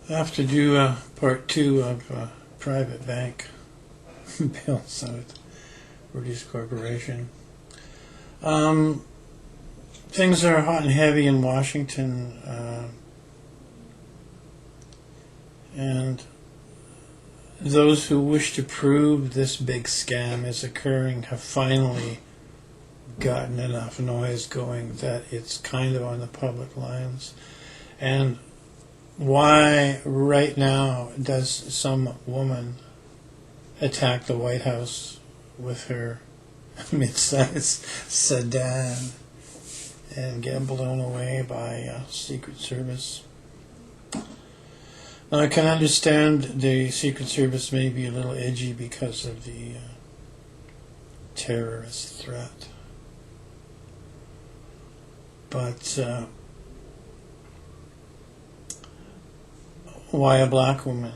I have to do part 2 of private bank bills with British Corporation. Things are hot and heavy in Washington, and those who wish to prove this big scam is occurring have finally gotten enough noise going that it's kind of on the public lines. And why right now does some woman attack the White House with her mid-sized sedan and get blown away by Secret Service? Now, I can understand the Secret Service may be a little edgy because of the terrorist threat, but why a black woman?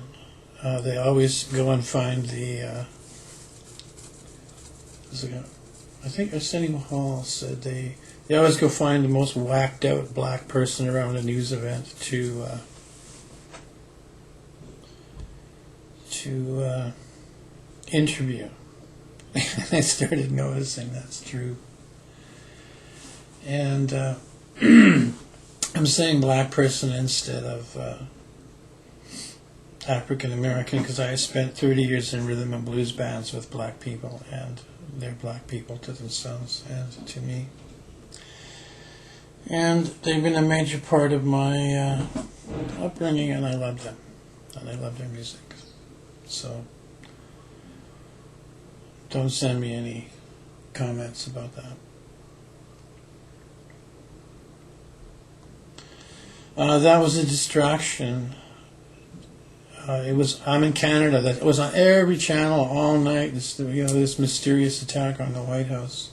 They always go and find the I think Arsenio Hall said they always go find the most whacked out black person around a news event to interview. I started noticing that's true. And I'm saying black person instead of African American because I spent 30 years in rhythm and blues bands with black people, and they're black people to themselves and to me. And they've been a major part of my upbringing, and I love them, and I love their music. So don't send me any comments about that. That was a distraction. I'm in Canada. That was on every channel all night. This mysterious attack on the White House,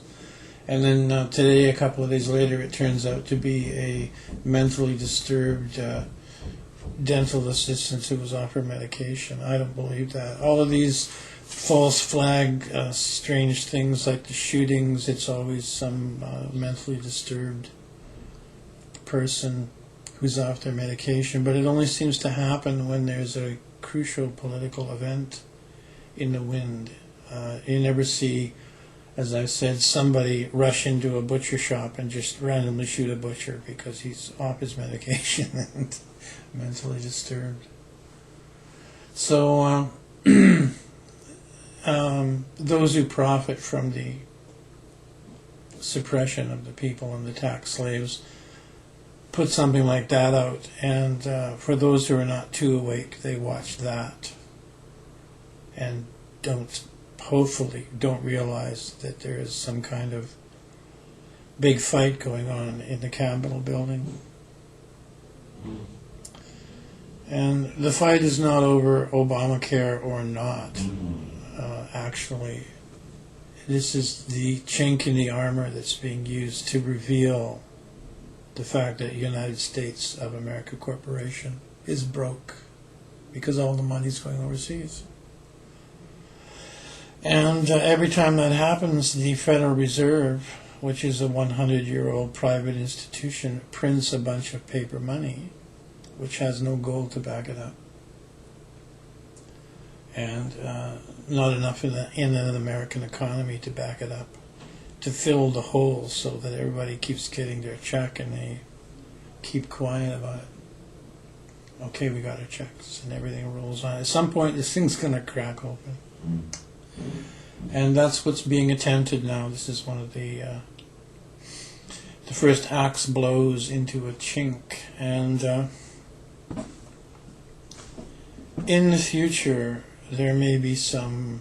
and then today, a couple of days later, it turns out to be a mentally disturbed dental assistant who was offered medication. I don't believe that. All of these false flag, strange things like the shootings, it's always some mentally disturbed person who's off their medication, but it only seems to happen when there's a crucial political event in the wind. You never see, as I've said, somebody rush into a butcher shop and just randomly shoot a butcher because he's off his medication and mentally disturbed. So those who profit from the suppression of the people and the tax slaves put something like that out, and for those who are not too awake, they watch that and hopefully don't realize that there is some kind of big fight going on in the Capitol building. And the fight is not over Obamacare or not. Actually, this is the chink in the armor that's being used to reveal the fact that United States of America Corporation is broke because all the money's going overseas. And every time that happens, the Federal Reserve, which is a 100-year-old private institution, prints a bunch of paper money, which has no gold to back it up. And not enough in an American economy to back it up, to fill the holes so that everybody keeps getting their check and they keep quiet about it. Okay, we got our checks and everything rolls on. At some point, this thing's going to crack open. And that's what's being attempted now. This is one of the first axe blows into a chink. And in the future, there may be some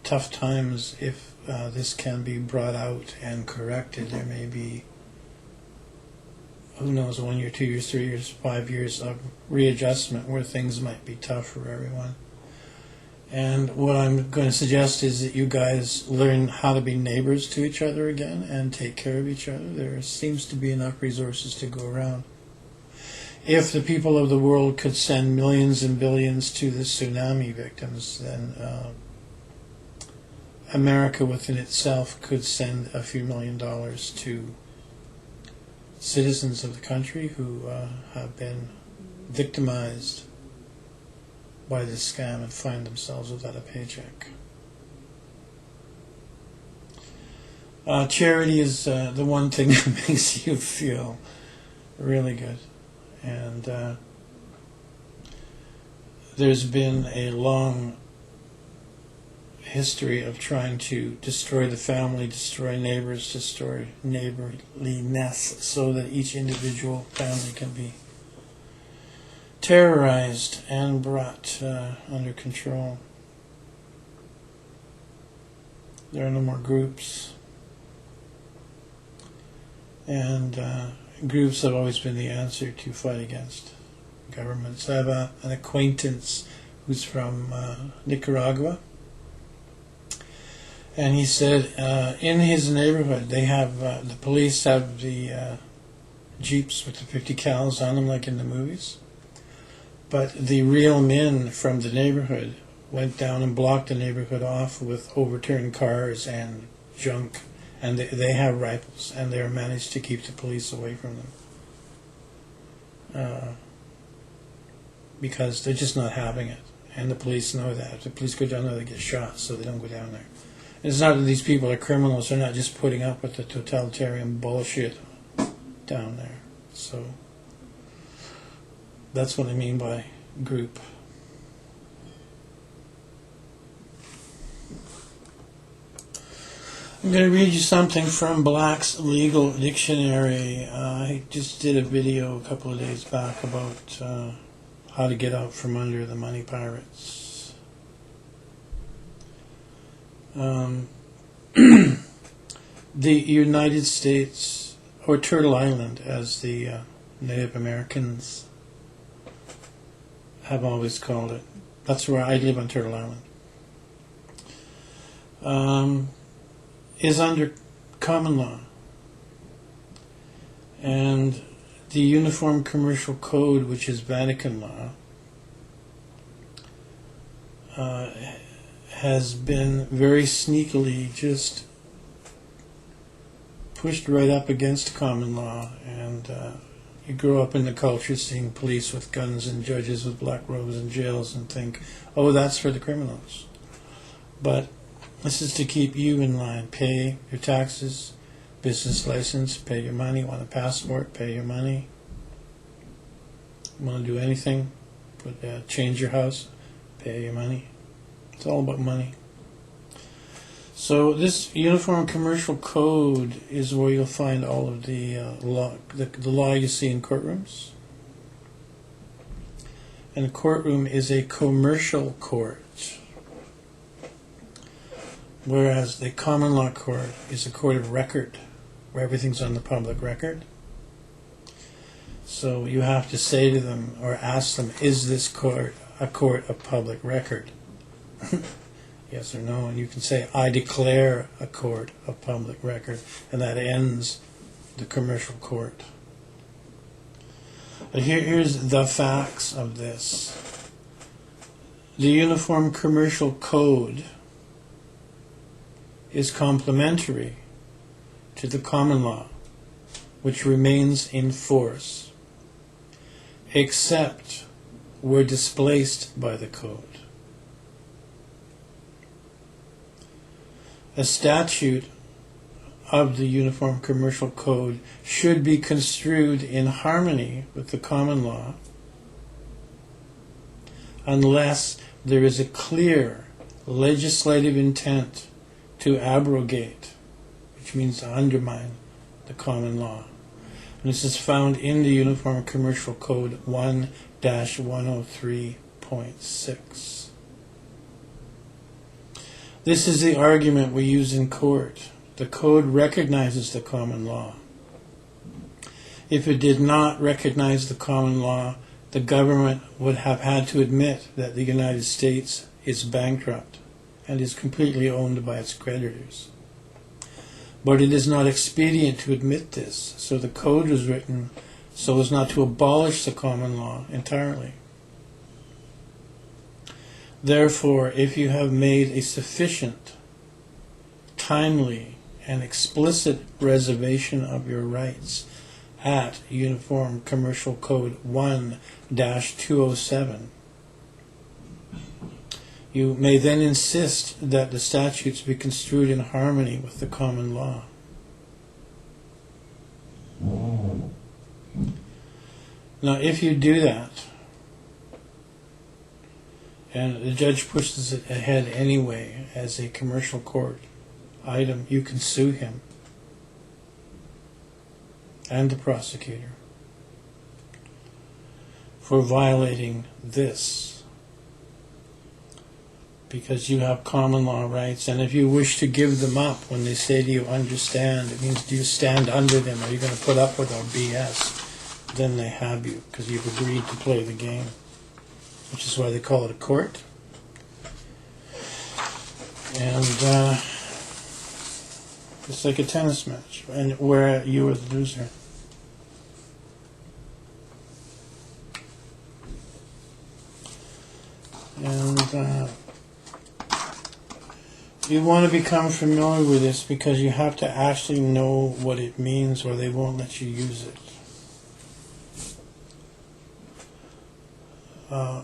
tough times if this can be brought out and corrected. There may be, who knows, 1 year, 2 years, 3 years, 5 years of readjustment where things might be tough for everyone. And what I'm going to suggest is that you guys learn how to be neighbors to each other again and take care of each other. There seems to be enough resources to go around. If the people of the world could send millions and billions to the tsunami victims, then America within itself could send a few $1 million to citizens of the country who have been victimized by this scam and find themselves without a paycheck. Charity is the one thing that makes you feel really good. And there's been a long history of trying to destroy the family, destroy neighbors, destroy neighborliness, so that each individual family can be terrorized and brought under control. There are no more groups. And groups have always been the answer to fight against governments. I have an acquaintance who's from Nicaragua, and he said in his neighborhood they have the police have the jeeps with the 50 cals on them like in the movies, but the real men from the neighborhood went down and blocked the neighborhood off with overturned cars and junk, and they have rifles, and they're managed to keep the police away from them because they're just not having it, and the police know that. If the police go down there, they get shot, so they don't go down there. It's not that these people are criminals; they're not just putting up with the totalitarian bullshit down there. So that's what I mean by group. I'm going to read you something from Black's Legal Dictionary. I just did a video a couple of days back about how to get out from under the money pirates. The United States, or Turtle Island, as the Native Americans have always called it. That's where I live, on Turtle Island. Is under common law, and the Uniform Commercial Code, which is Vatican law, has been very sneakily just pushed right up against common law. And you grow up in the culture seeing police with guns and judges with black robes in jails and think, oh, that's for the criminals. But this is to keep you in line. Pay your taxes, business license, pay your money. Want a passport, pay your money. Want to do anything, change your house, pay your money. It's all about money. So this Uniform Commercial Code is where you'll find all of the law you see in courtrooms. And a courtroom is a commercial court, whereas the common law court is a court of record, where everything's on the public record. So you have to say to them, or ask them, is this court a court of public record? Yes or no, and you can say, I declare a court of public record, and that ends the commercial court. But here's the facts of this. The Uniform Commercial Code is complementary to the common law, which remains in force, except were displaced by the code. A statute of the Uniform Commercial Code should be construed in harmony with the common law unless there is a clear legislative intent to abrogate, which means to undermine the common law. And this is found in the Uniform Commercial Code 1-103.6. This is the argument we use in court. The code recognizes the common law. If it did not recognize the common law, the government would have had to admit that the United States is bankrupt and is completely owned by its creditors. But it is not expedient to admit this, so the code was written so as not to abolish the common law entirely. Therefore, if you have made a sufficient, timely, and explicit reservation of your rights at Uniform Commercial Code 1-207, You may then insist that the statutes be construed in harmony with the common law. Now, if you do that, and the judge pushes it ahead anyway as a commercial court item, you can sue him and the prosecutor for violating this, because you have common law rights, and if you wish to give them up when they say to you, understand, it means do you stand under them? Are you going to put up with our BS? Then they have you, because you've agreed to play the game, which is why they call it a court. And it's like a tennis match, and where you are the loser. And you want to become familiar with this, because you have to actually know what it means, or they won't let you use it.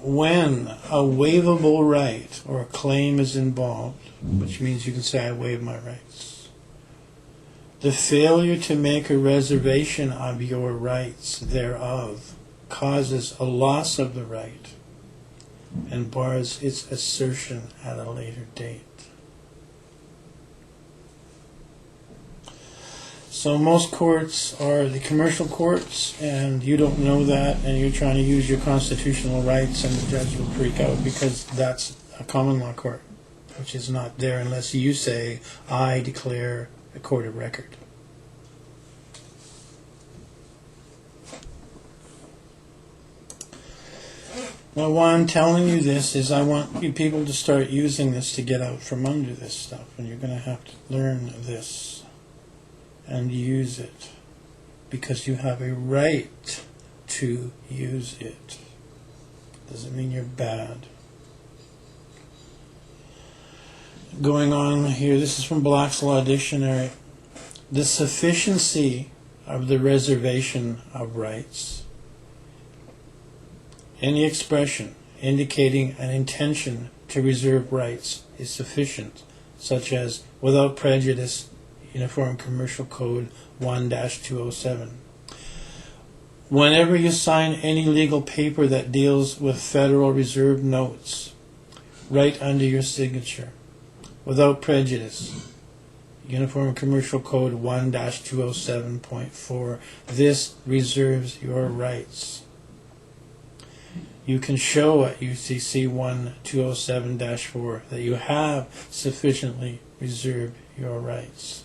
When a waivable right or a claim is involved, which means you can say, I waive my rights, the failure to make a reservation of your rights thereof causes a loss of the right and bars its assertion at a later date. So most courts are the commercial courts, and you don't know that, and you're trying to use your constitutional rights, and the judge will freak out, because that's a common law court, which is not there unless you say, I declare a court of record. Now, why I'm telling you this is I want you people to start using this to get out from under this stuff, and you're going to have to learn this and use it, because you have a right to use it. Doesn't mean you're bad. Going on here, this is from Black's Law Dictionary. The sufficiency of the reservation of rights. Any expression indicating an intention to reserve rights is sufficient, such as without prejudice, Uniform Commercial Code 1-207. Whenever you sign any legal paper that deals with Federal Reserve notes, write under your signature, without prejudice, Uniform Commercial Code 1-207.4. This reserves your rights. You can show at UCC 1-207-4 that you have sufficiently reserved your rights.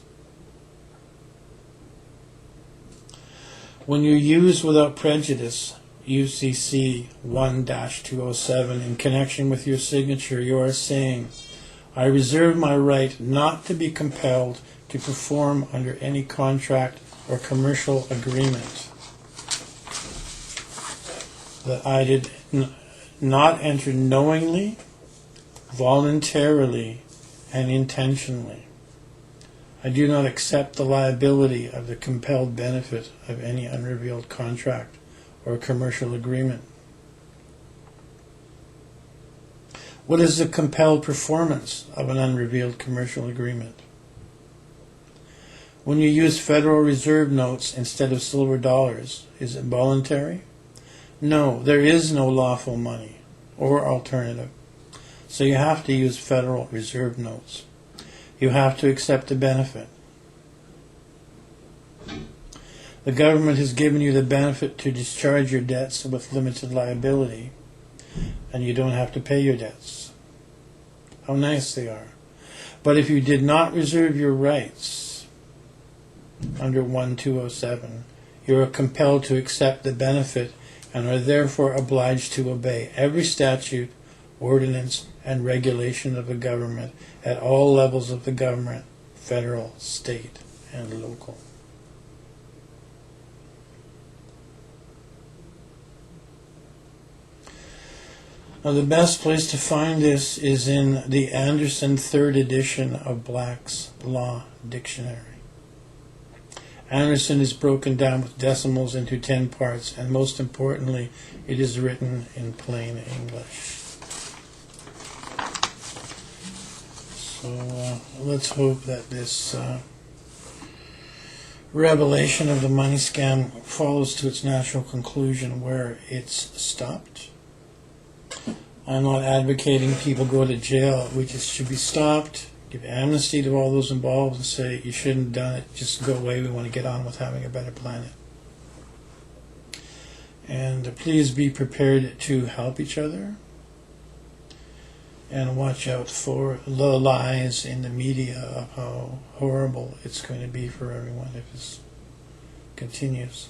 When you use without prejudice UCC 1-207 in connection with your signature, you are saying, I reserve my right not to be compelled to perform under any contract or commercial agreement that I did not enter knowingly, voluntarily, and intentionally. I do not accept the liability of the compelled benefit of any unrevealed contract or commercial agreement. What is the compelled performance of an unrevealed commercial agreement? When you use Federal Reserve notes instead of silver dollars, is it voluntary? No, there is no lawful money or alternative. So you have to use Federal Reserve notes. You have to accept the benefit. The government has given you the benefit to discharge your debts with limited liability, and you don't have to pay your debts. How nice they are. But if you did not reserve your rights under 1-207, you are compelled to accept the benefit and are therefore obliged to obey every statute, ordinance, and regulation of the government at all levels of the government, federal, state, and local. Now, the best place to find this is in the Anderson 3rd edition of Black's Law Dictionary. Anderson is broken down with decimals into 10 parts, and most importantly, it is written in plain English. So let's hope that this revelation of the money scam follows to its natural conclusion where it's stopped. I'm not advocating people go to jail. We just should be stopped, give amnesty to all those involved and say you shouldn't have done it, just go away, we want to get on with having a better planet. And please be prepared to help each other and watch out for the lies in the media of how horrible it's going to be for everyone if this continues.